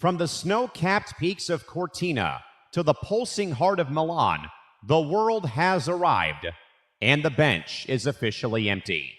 From the snow-capped peaks of Cortina to the pulsing heart of Milan, the world has arrived, and the bench is officially empty.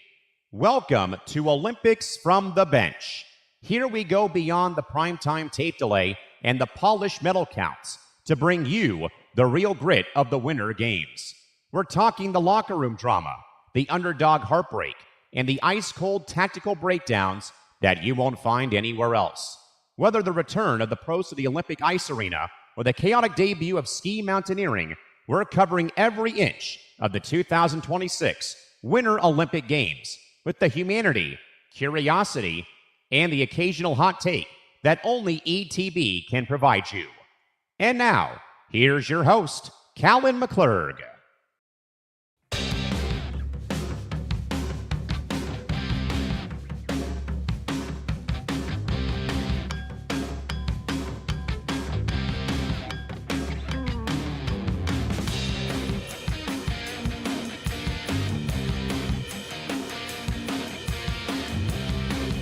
Welcome to Olympics from the Bench. Here we go beyond the primetime tape delay and the polished medal counts to bring you the real grit of the Winter Games. We're talking the locker room drama, the underdog heartbreak, and the ice-cold tactical breakdowns that you won't find anywhere else. Whether the return of the pros to the Olympic ice arena or the chaotic debut of ski mountaineering, we're covering every inch of the 2026 Winter Olympic Games with the humanity, curiosity, and the occasional hot take that only ETB can provide you. And now, here's your host, Callan McClurg.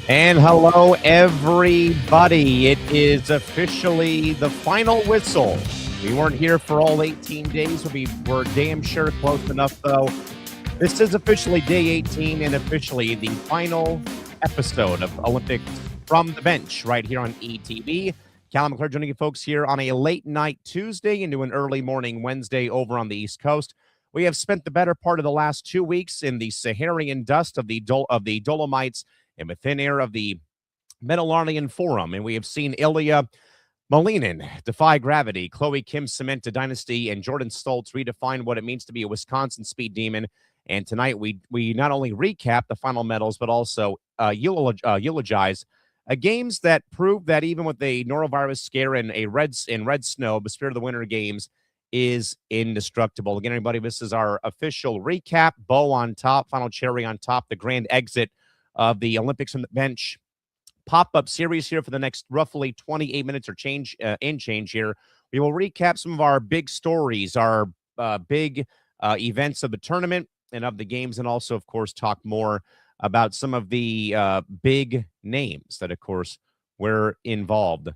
And hello, everybody. It is officially the final whistle. We weren't here for all 18 days, but we were damn sure close enough, though. This is officially day 18 and officially the final episode of Olympics from the Bench right here on ETB. Callan McClurg joining you folks here on a late night Tuesday into an early morning Wednesday over on the East Coast. We have spent the better part of the last 2 weeks in the Saharan dust of the Dolomites and the thin air of the Mediterranean Forum. And we have seen Ilya Malinin defy gravity, Chloe Kim cement a dynasty, and Jordan Stoltz redefine what it means to be a Wisconsin speed demon. And tonight we not only recap the final medals, but also eulogize games that prove that even with a norovirus scare and red snow, the spirit of the Winter Games is indestructible. Again, everybody, this is our official recap, bow on top, final cherry on top, the grand exit of the Olympics from the Bench pop-up series here for the next roughly 28 minutes or change here. We will recap some of our big stories, our big events of the tournament and of the games, and also, of course, talk more about some of the big names that, of course, were involved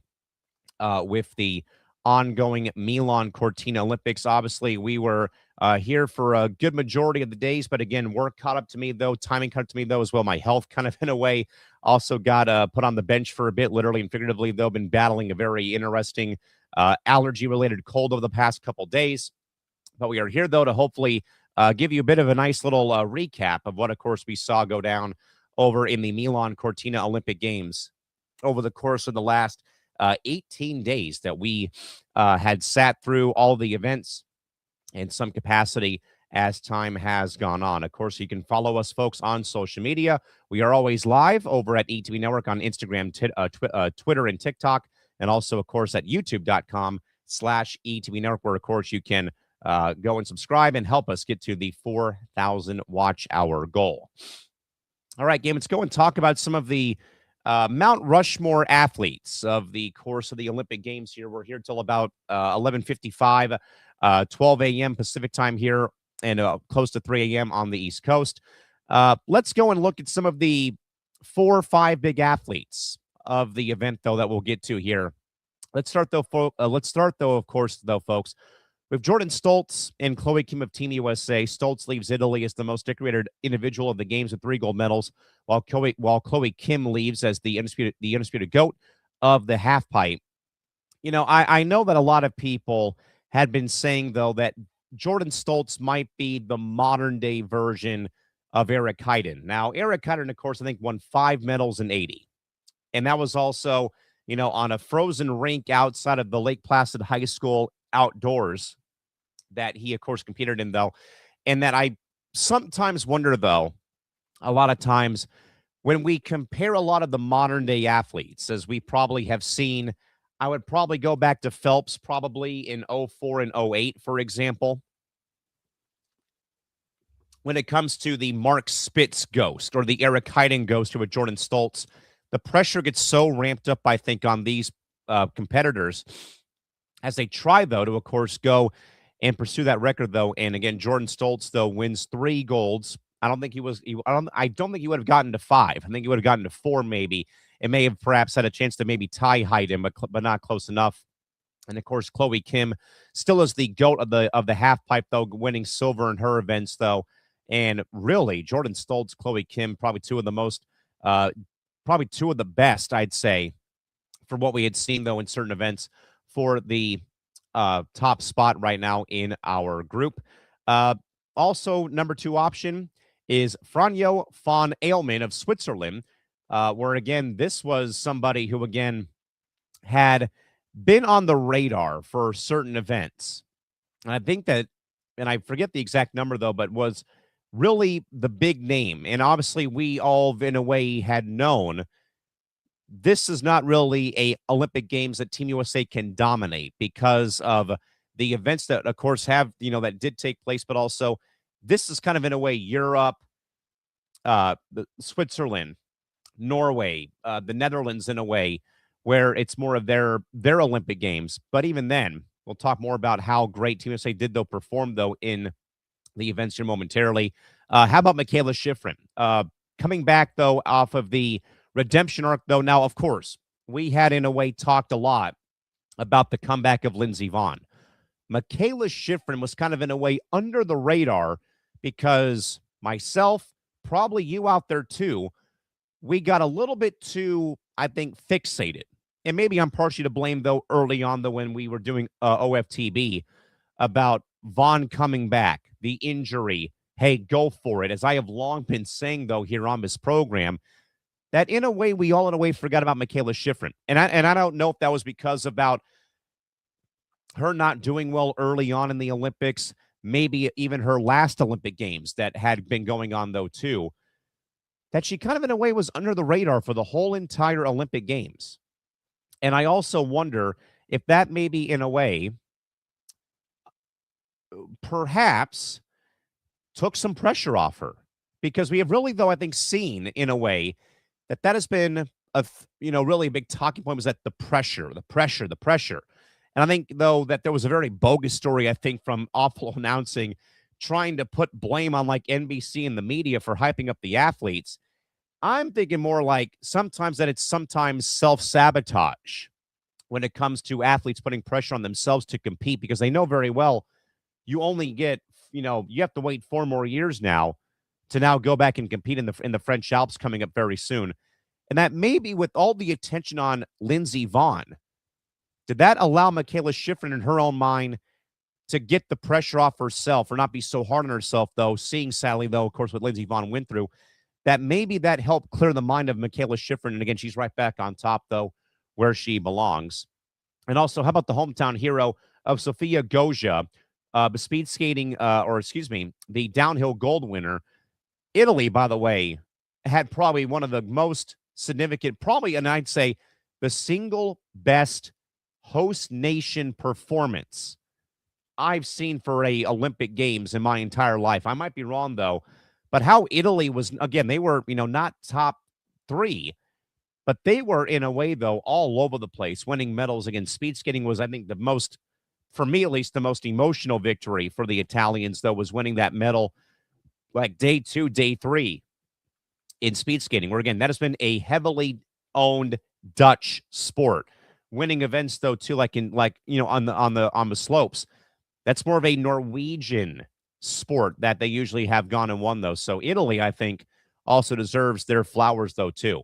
with the ongoing Milan-Cortina Olympics. Obviously, we were here for a good majority of the days, but again, work caught up to me, though. Timing caught up to me, though, as well. My health kind of, in a way, also got put on the bench for a bit, literally and figuratively, though. Been battling a very interesting allergy-related cold over the past couple days. But we are here, though, to hopefully give you a bit of a nice little recap of what, of course, we saw go down over in the Milan-Cortina Olympic Games over the course of the last 18 days that we had sat through all the events in some capacity as time has gone on. Of course, you can follow us, folks, on social media. We are always live over at ETB Network on Instagram, Twitter, and TikTok, and also, of course, at youtube.com/ETB Network, where, of course, you can go and subscribe and help us get to the 4,000 watch hour goal. All right, game, let's go and talk about some of the Mount Rushmore athletes of the course of the Olympic Games here. We're here till about 11:55, 12 a.m. Pacific time here, and close to 3 a.m. on the East Coast. Let's go and look at some of the 4 or 5 big athletes of the event, though, that we'll get to here. Let's start, though, of course, folks, with Jordan Stoltz and Chloe Kim of Team USA. Stoltz leaves Italy as the most decorated individual of the games with 3 gold medals, while Chloe Kim leaves as the undisputed GOAT of the halfpipe. You know, I know that a lot of people had been saying, though, that Jordan Stoltz might be the modern-day version of Eric Heiden. Now, Eric Heiden, of course, I think won 5 medals in 80. And that was also, you know, on a frozen rink outside of the Lake Placid High School outdoors that he, of course, competed in, though. And that I sometimes wonder, though, a lot of times when we compare a lot of the modern-day athletes, as we probably have seen, I would probably go back to Phelps probably in 04 and 08, for example. When it comes to the Mark Spitz ghost or the Eric Heiden ghost with Jordan Stoltz, the pressure gets so ramped up, I think, on these competitors as they try, though, to, of course, go and pursue that record, though. And again, Jordan Stoltz, though, wins 3 golds. I don't think he would have gotten to 5. I think he would have gotten to 4 maybe it may have perhaps had a chance to maybe tie Hayden, but not close enough. And of course, Chloe Kim still is the GOAT of the half pipe, though, winning silver in her events, though. And really, Jordan Stoltz, Chloe Kim, probably two of the best, I'd say, for what we had seen, though, in certain events for the top spot right now in our group. Also, number 2 option is Franjo von Eilman of Switzerland, where, again, this was somebody who, again, had been on the radar for certain events. And I think that, and I forget the exact number, though, but was really the big name. And obviously, we all, in a way, had known this is not really a Olympic Games that Team USA can dominate because of the events that, of course, have, that did take place, but also this is kind of, in a way, Europe, Switzerland, Norway, the Netherlands, in a way, where it's more of their Olympic Games. But even then, we'll talk more about how great Team USA did, though, perform, though, in the events here momentarily. How about Michaela Schifrin? Coming back, though, off of the redemption arc, though. Now, of course, we had, in a way, talked a lot about the comeback of Lindsey Vonn. Michaela Schifrin was kind of, in a way, under the radar because myself, probably you out there too, we got a little bit too, I think, fixated. And maybe I'm partially to blame, though, early on, though, when we were doing OFTB about Vonn coming back, the injury. Hey, go for it. As I have long been saying, though, here on this program, that in a way, we all in a way forgot about Michaela Schifrin. And I don't know if that was because about her not doing well early on in the Olympics, maybe even her last Olympic Games that had been going on, though, too, that she kind of, in a way, was under the radar for the whole entire Olympic Games. And I also wonder if that maybe, in a way, perhaps took some pressure off her. Because we have really, though, I think, seen, in a way, that has been really a big talking point, was that the pressure. And I think, though, that there was a very bogus story, I think, from awful announcing, trying to put blame on like NBC and the media for hyping up the athletes. I'm thinking more like sometimes it's self-sabotage when it comes to athletes putting pressure on themselves to compete, because they know very well you only get, you have to wait 4 more years now to now go back and compete in the French Alps coming up very soon. And that maybe with all the attention on Lindsey Vonn, did that allow Michaela Schifrin in her own mind to get the pressure off herself or not be so hard on herself, though, seeing sadly, though, of course, what Lindsey Vonn went through, that maybe that helped clear the mind of Michaela Schifrin. And again, she's right back on top, though, where she belongs. And also, how about the hometown hero of Sofia Goggia, speed skating, the downhill gold winner. Italy, by the way, had probably one of the most significant, and I'd say the single best host nation performance I've seen for a Olympic Games in my entire life. I might be wrong, though, but how Italy was, again, they were, not top 3, but they were, in a way, though, all over the place, winning medals. Again, speed skating was, I think, the most, for me at least, the most emotional victory for the Italians, though, was winning that medal like day 2, day 3 in speed skating, where, again, that has been a heavily owned Dutch sport. Winning events, though, too, on the slopes, that's more of a Norwegian sport that they usually have gone and won, though. So Italy, I think, also deserves their flowers, though, too.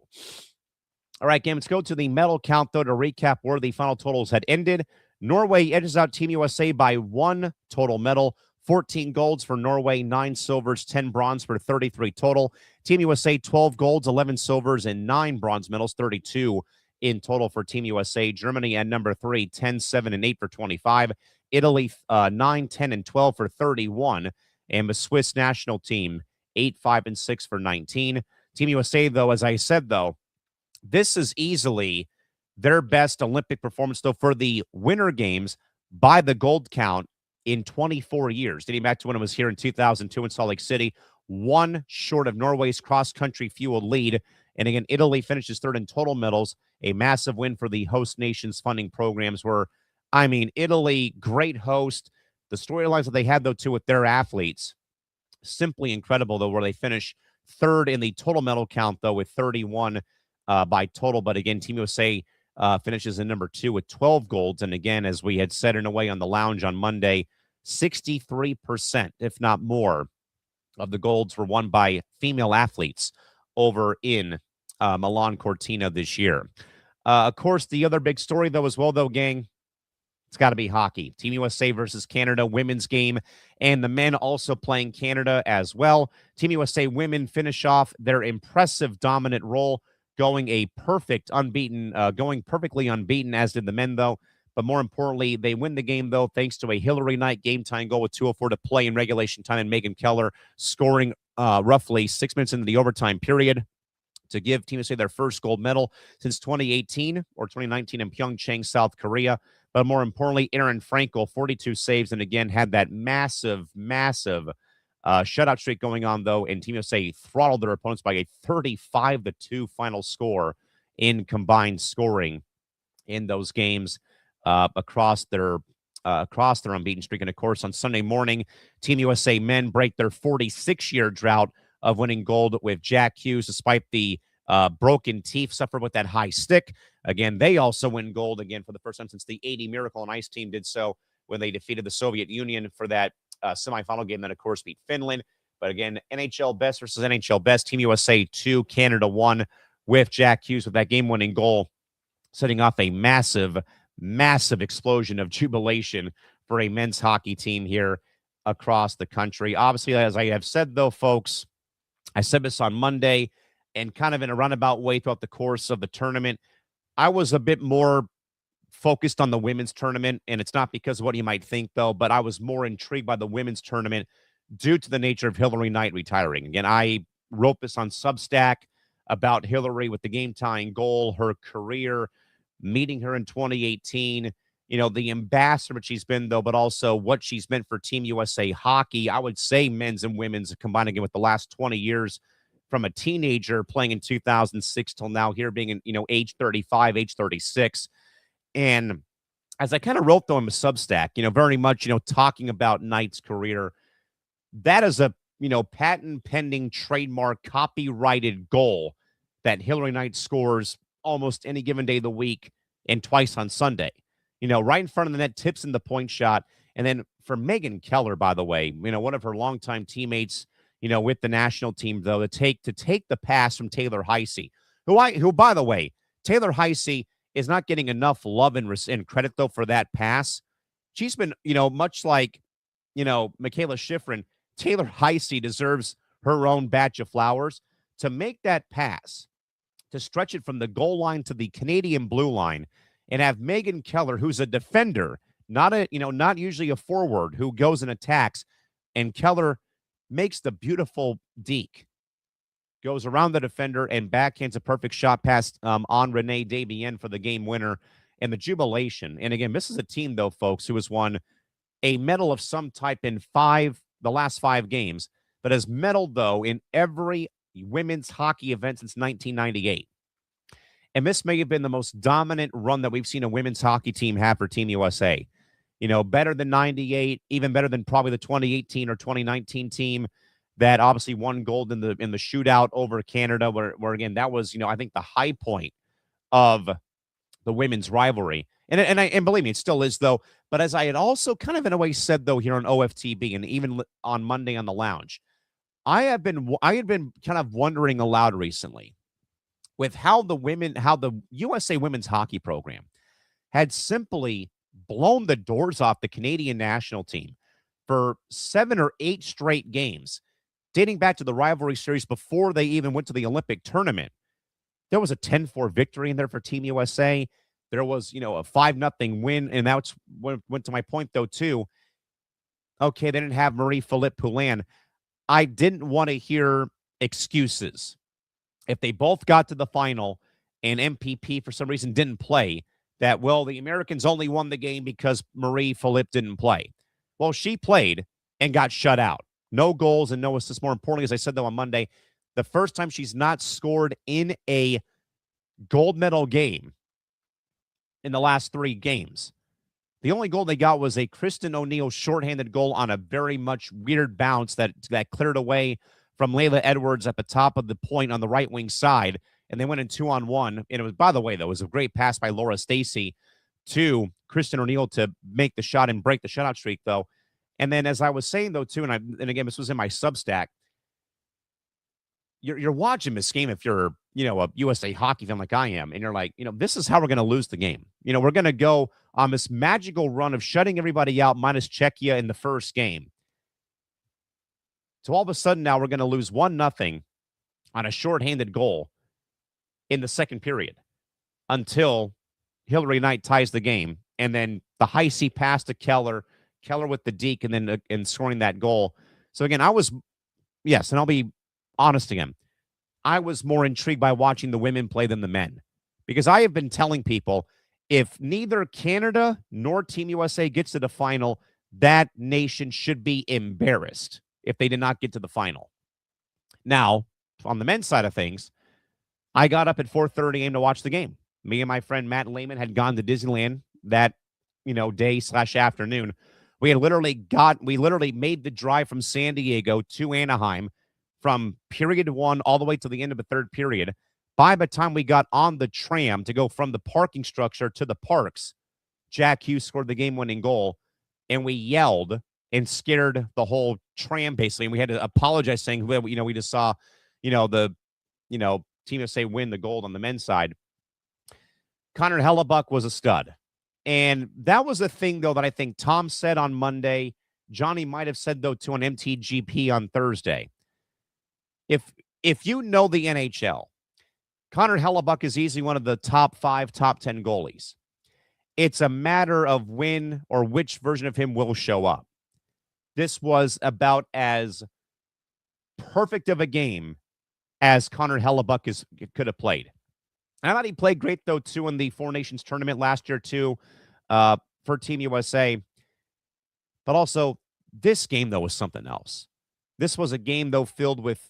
All right, game, let's go to the medal count, though, to recap where the final totals had ended. Norway edges out Team USA by 1 total medal, 14 golds for Norway, 9 silvers, 10 bronze for 33 total. Team USA, 12 golds, 11 silvers, and 9 bronze medals, 32 in total for Team USA. Germany at number 3, 10, 7, and 8 for 25. Italy, 9, 10, and 12 for 31. And the Swiss national team, 8, 5, and 6 for 19. Team USA, though, as I said, though, this is easily their best Olympic performance, though, for the Winter Games by the gold count in 24 years, dating back to when it was here in 2002 in Salt Lake City, 1 short of Norway's cross-country fueled lead. And again, Italy finishes 3rd in total medals, a massive win for the host nations funding programs where, Italy, great host. The storylines that they had, though, too, with their athletes, simply incredible, though, where they finish 3rd in the total medal count, though, with 31 by total. But again, Team USA finishes in number 2 with 12 golds. And again, as we had said in a way on the lounge on Monday, 63%, if not more, of the golds were won by female athletes over in Milan-Cortina this year. Of course, the other big story, though, as well, though, gang, it's got to be hockey. Team USA versus Canada women's game, and the men also playing Canada as well. Team USA women finish off their impressive dominant role, going perfectly unbeaten, as did the men, though. But more importantly, they win the game, though, thanks to a Hillary Knight game-tying goal with 2:04 to play in regulation time, and Megan Keller scoring roughly 6 minutes into the overtime period to give Team USA their first gold medal since 2018 or 2019 in Pyeongchang, South Korea. But more importantly, Aaron Frankel, 42 saves, and again had that massive shutout streak going on, though, and Team USA throttled their opponents by a 35-2 final score in combined scoring in those games across their unbeaten streak. And of course, on Sunday morning, Team USA men break their 46-year drought of winning gold with Jack Hughes, despite the broken teeth suffered with that high stick. Again, they also win gold again for the first time since the 80 Miracle on Ice team did so when they defeated the Soviet Union for that semifinal game that, of course, beat Finland. But again, NHL best versus NHL best. Team USA 2, Canada 1 with Jack Hughes with that game-winning goal, setting off a massive explosion of jubilation for a men's hockey team here across the country. Obviously, as I have said, though, folks, I said this on Monday and kind of in a roundabout way throughout the course of the tournament, I was a bit more focused on the women's tournament, and it's not because of what you might think, though, but I was more intrigued by the women's tournament due to the nature of Hillary Knight retiring. Again, I wrote this on Substack about Hillary with the game-tying goal, her career, meeting her in 2018, the ambassador that she's been, though, but also what she's meant for Team USA hockey. I would say men's and women's combined again with the last 20 years from a teenager playing in 2006 till now here being in, age 35, age 36. And as I kind of wrote, though, in the Substack, very much, talking about Knight's career, that is a, patent pending trademark copyrighted goal that Hillary Knight scores almost any given day of the week and twice on Sunday. Right in front of the net, tips in the point shot. And then for Megan Keller, by the way, one of her longtime teammates, with the national team, though, to take the pass from Taylor Heisey, who, by the way, Taylor Heisey is not getting enough love and credit, though, for that pass. She's been, much like, Michaela Schifrin, Taylor Heisey deserves her own batch of flowers to make that pass, to stretch it from the goal line to the Canadian blue line, and have Megan Keller, who's a defender, not usually a forward, who goes and attacks, and Keller makes the beautiful deke, goes around the defender and backhands a perfect shot past on Renee Desbiens for the game winner, and the jubilation. And again, this is a team, though, folks, who has won a medal of some type in the last 5 games, but has medaled, though, in every women's hockey event since 1998. And this may have been the most dominant run that we've seen a women's hockey team have for Team USA. Better than 98, even better than probably the 2018 or 2019 team that obviously won gold in the shootout over Canada, where again, that was, I think the high point of the women's rivalry. And believe me, it still is, though. But as I had also kind of in a way said, though, here on OFTB and even on Monday on the lounge, I had been kind of wondering aloud recently with how the USA women's hockey program had simply blown the doors off the Canadian national team for 7 or 8 straight games, dating back to the rivalry series before they even went to the Olympic tournament. There was a 10-4 victory in there for Team USA. There was, a 5-0 win, and that's what went to my point, though, too. Okay, they didn't have Marie-Philippe Poulin. I didn't want to hear excuses. If they both got to the final and MPP for some reason didn't play, that, well, the Americans only won the game because Marie-Philippe didn't play. Well, she played and got shut out. No goals and no assists. More importantly, as I said, though, on Monday, the first time she's not scored in a gold medal game in the last 3 games. The only goal they got was a Kristen O'Neill shorthanded goal on a very much weird bounce that cleared away from Layla Edwards at the top of the point on the right wing side. and they went in 2-on-1. And it was, by the way, though, it was a great pass by Laura Stacey to Kristen O'Neill to make the shot and break the shutout streak, though. And then, as I was saying, though, too, and again, this was in my Substack, you're watching this game if you're, a USA hockey fan like I am, and you're like, this is how we're going to lose the game. We're going to go on this magical run of shutting everybody out minus Czechia in the first game. So all of a sudden now we're going to lose 1-0 on a shorthanded goal in the second period until Hillary Knight ties the game. And then the high C pass to Keller with the deke, and then and scoring that goal. So again, and I'll be honest again, I was more intrigued by watching the women play than the men, because I have been telling people, if neither Canada nor Team USA gets to the final, that nation should be embarrassed if they did not get to the final. Now, on the men's side of things, I got up at 4:30 a.m. to watch the game. Me and my friend Matt Lehman had gone to Disneyland that, day/afternoon. We literally made the drive from San Diego to Anaheim from period 1 all the way to the end of the third period. By the time we got on the tram to go from the parking structure to the parks, Jack Hughes scored the game-winning goal, and we yelled and scared the whole tram, basically. And we had to apologize, saying, we just saw, Team USA win the gold on the men's side. Connor Hellebuyck was a stud. And that was a thing, though, that I think Tom said on Monday. Johnny might have said, though, too, on MTGP on Thursday. If you know the NHL, Connor Hellebuyck is easily one of the top 5, top 10 goalies. It's a matter of when or which version of him will show up. This was about as perfect of a game as Connor Hellebuyck could have played. And I thought he played great, though, too, in the Four Nations tournament last year, too, for Team USA. But also, this game, though, was something else. This was a game, though, filled with,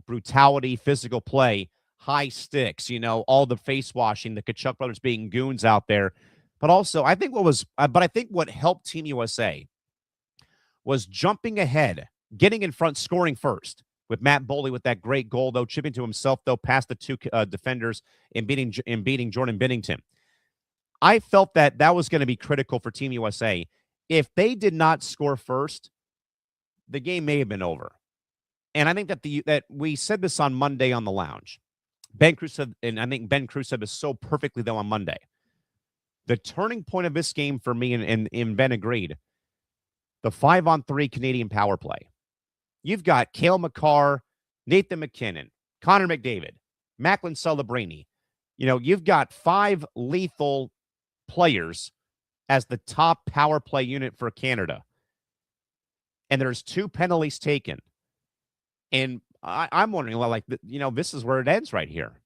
brutality, physical play, high sticks, all the face washing, the Kachuk brothers being goons out there. But also, I think what helped Team USA was jumping ahead, getting in front, scoring first, with Matt Boley with that great goal, though, chipping to himself, though, past the two defenders and beating Jordan Binnington. I felt that was going to be critical for Team USA. If they did not score first, the game may have been over. And I think that we said this on Monday on the lounge. Ben Cruz said, and I think Ben Cruz said this so perfectly, though, on Monday. The turning point of this game for me, and Ben agreed, the 5-on-3 Canadian power play. You've got Cale Makar, Nathan McKinnon, Connor McDavid, Macklin Celebrini. You've got 5 lethal players as the top power play unit for Canada. And there's 2 penalties taken. And I'm wondering, this is where it ends right here.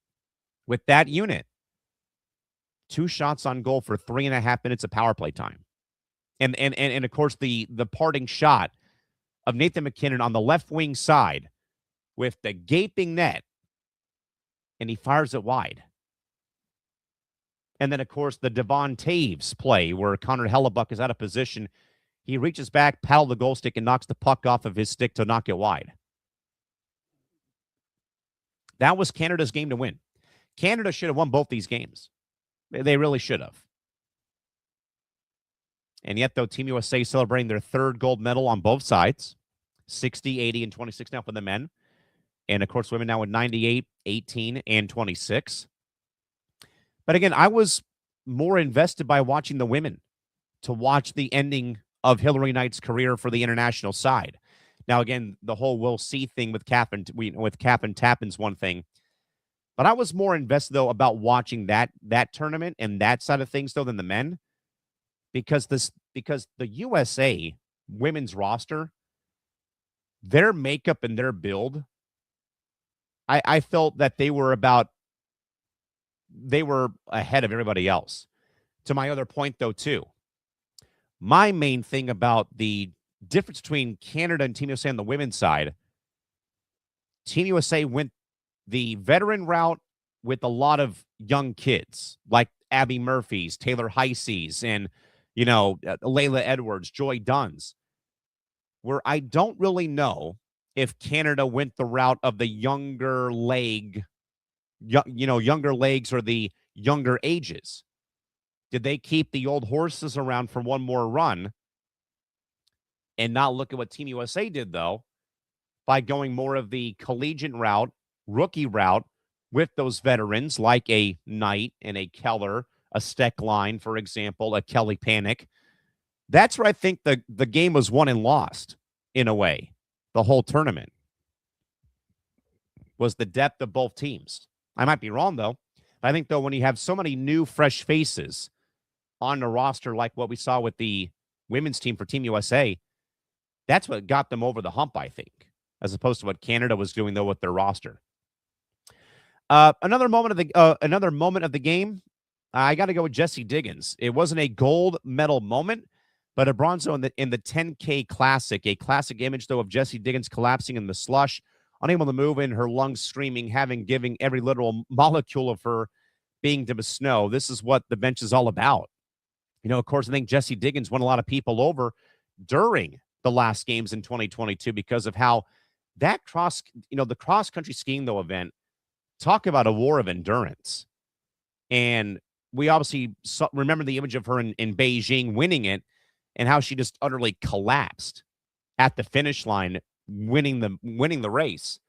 With that unit, 2 shots on goal for 3.5 minutes of power play time. And of course, the parting shot of Nathan McKinnon on the left wing side with the gaping net, and he fires it wide. And then, of course, the Devon Taves play where Connor Hellebuyck is out of position. He reaches back, paddles the goal stick, and knocks the puck off of his stick to knock it wide. That was Canada's game to win. Canada should have won both these games. They really should have. And yet, though, Team USA celebrating their 3rd gold medal on both sides, 60, 80, and 26 now for the men. And, of course, women now with 98, 18, and 26. But, again, I was more invested by watching the women to watch the ending of Hillary Knight's career for the international side. Now, again, the whole we'll see thing with Cap and Tappan's one thing. But I was more invested, though, about watching that tournament and that side of things, though, than the men. Because the USA women's roster, their makeup and their build, I felt that they were ahead of everybody else. To my other point, though, too, my main thing about the difference between Canada and Team USA on the women's side, Team USA went the veteran route with a lot of young kids, like Abby Murphy's, Taylor Heisey's, and Layla Edwards, Joy Dunn's, where I don't really know if Canada went the route of the younger leg younger legs or the younger ages? Did they keep the old horses around for one more run and not look at what Team USA did, though, by going more of the collegiate route, rookie route with those veterans like a Knight and a Keller, a Steckline, for example, a Kelly Panic? That's where I think the game was won and lost in a way. The whole tournament was the depth of both teams. I might be wrong, though. I think, though, when you have so many new, fresh faces on the roster, like what we saw with the women's team for Team USA, that's what got them over the hump, I think, as opposed to what Canada was doing, though, with their roster. Another moment of the game, I got to go with Jessie Diggins. It wasn't a gold medal moment, but a bronze in the 10K Classic, a classic image, though, of Jessie Diggins collapsing in the slush, unable to move in, her lungs screaming, giving every literal molecule of her being to the snow. This is what the bench is all about. Of course, I think Jessie Diggins won a lot of people over during the last games in 2022 because of how that the cross-country skiing, though, event, talk about a war of endurance. And we obviously remember the image of her in Beijing winning it and how she just utterly collapsed at the finish line, winning the race.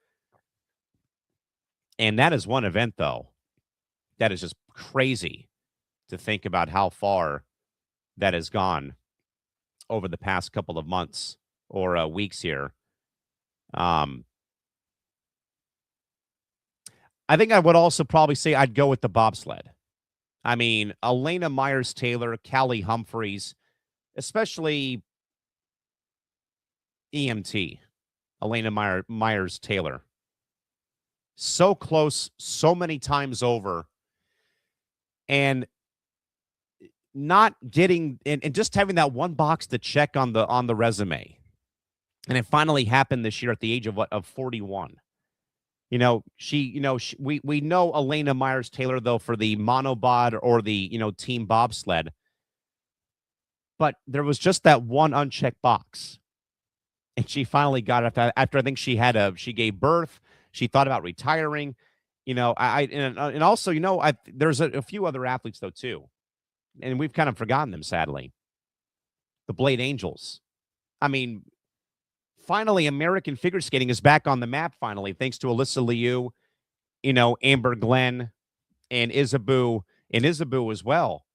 And that is one event, though, that is just crazy to think about how far that has gone over the past couple of months or weeks here. I think I would also probably say I'd go with the bobsled. I mean, Elena Myers-Taylor, Callie Humphreys, especially EMT, Elena Myers-Taylor. So close, so many times over, and not getting and just having that one box to check on the resume. And it finally happened this year at the age of 41. We know Elena Myers-Taylor, though, for the monobod or the team bobsled. But there was just that one unchecked box. And she finally got it after I think she gave birth. She thought about retiring. And also, there's a few other athletes, though, too. And we've kind of forgotten them, sadly. The Blade Angels. I mean, finally, American figure skating is back on the map, finally, thanks to Alyssa Liu, Amber Glenn, and Isabu as well.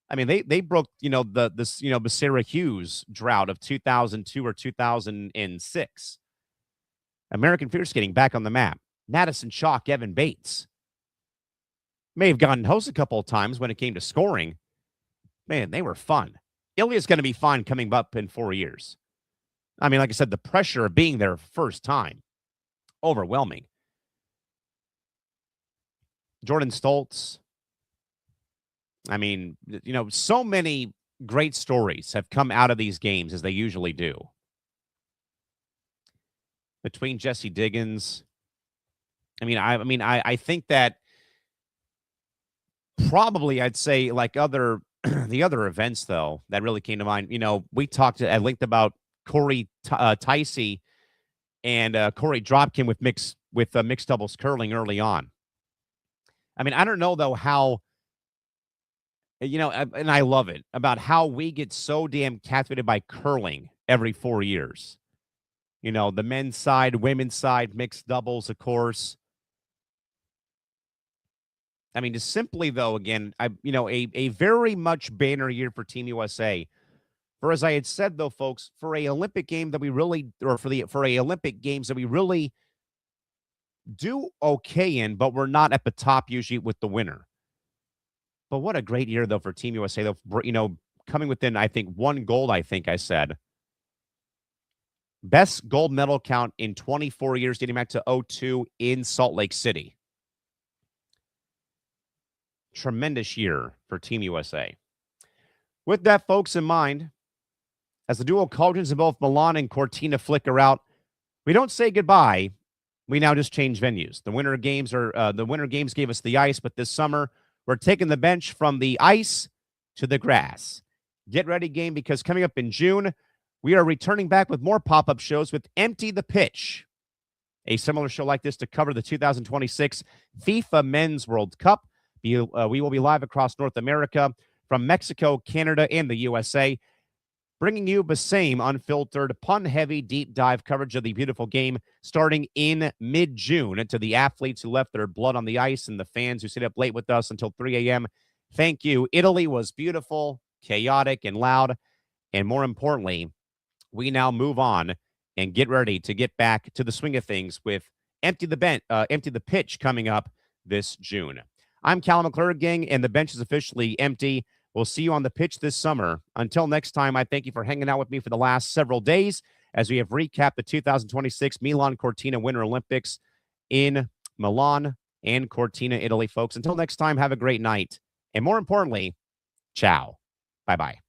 I mean, they broke, the Sarah Hughes drought of 2002 or 2006. American figure skating back on the map. Madison Chalk, Evan Bates. May have gotten host a couple of times when it came to scoring. Man, they were fun. Ilya's going to be fine coming up in 4 years. I mean, like I said, the pressure of being there first time, overwhelming. Jordan Stoltz. I mean, so many great stories have come out of these games, as they usually do. Between Jessie Diggins, I think that probably I'd say like the other events, though, that really came to mind. We talked at length about Corey Ticey and Corey Dropkin with mixed doubles curling early on. I mean, I don't know, though, how, and I love it, about how we get so damn captivated by curling every 4 years. The men's side, women's side, mixed doubles, of course. I mean, just simply, though, again, a very much banner year for Team USA. For as I had said, though, folks, for a Olympic game that we really, or for a Olympic Games that we really do okay in, but we're not at the top usually with the winner. But what a great year, though, for Team USA, though, coming within, I think, one gold, I think I said. Best gold medal count in 24 years, dating back to 2002 in Salt Lake City. Tremendous year for Team USA. With that, folks, in mind, as the dual cauldrons of both Milan and Cortina flicker out, we don't say goodbye. We now just change venues. The Winter Games gave us the ice, but this summer we're taking the bench from the ice to the grass. Get ready, game, because coming up in June, we are returning back with more pop-up shows with Empty the Pitch. a similar show like this to cover the 2026 FIFA Men's World Cup. We will be live across North America from Mexico, Canada, and the USA, bringing you the same unfiltered, pun-heavy, deep dive coverage of the beautiful game starting in mid-June. To the athletes who left their blood on the ice and the fans who stayed up late with us until 3 a.m., thank you. Italy was beautiful, chaotic, and loud. And more importantly, we now move on and get ready to get back to the swing of things with Empty the Pitch coming up this June. I'm Callan McClurg, gang, and the bench is officially empty. We'll see you on the pitch this summer. Until next time, I thank you for hanging out with me for the last several days as we have recapped the 2026 Milan-Cortina Winter Olympics in Milan and Cortina, Italy, folks. Until next time, have a great night. And more importantly, ciao. Bye-bye.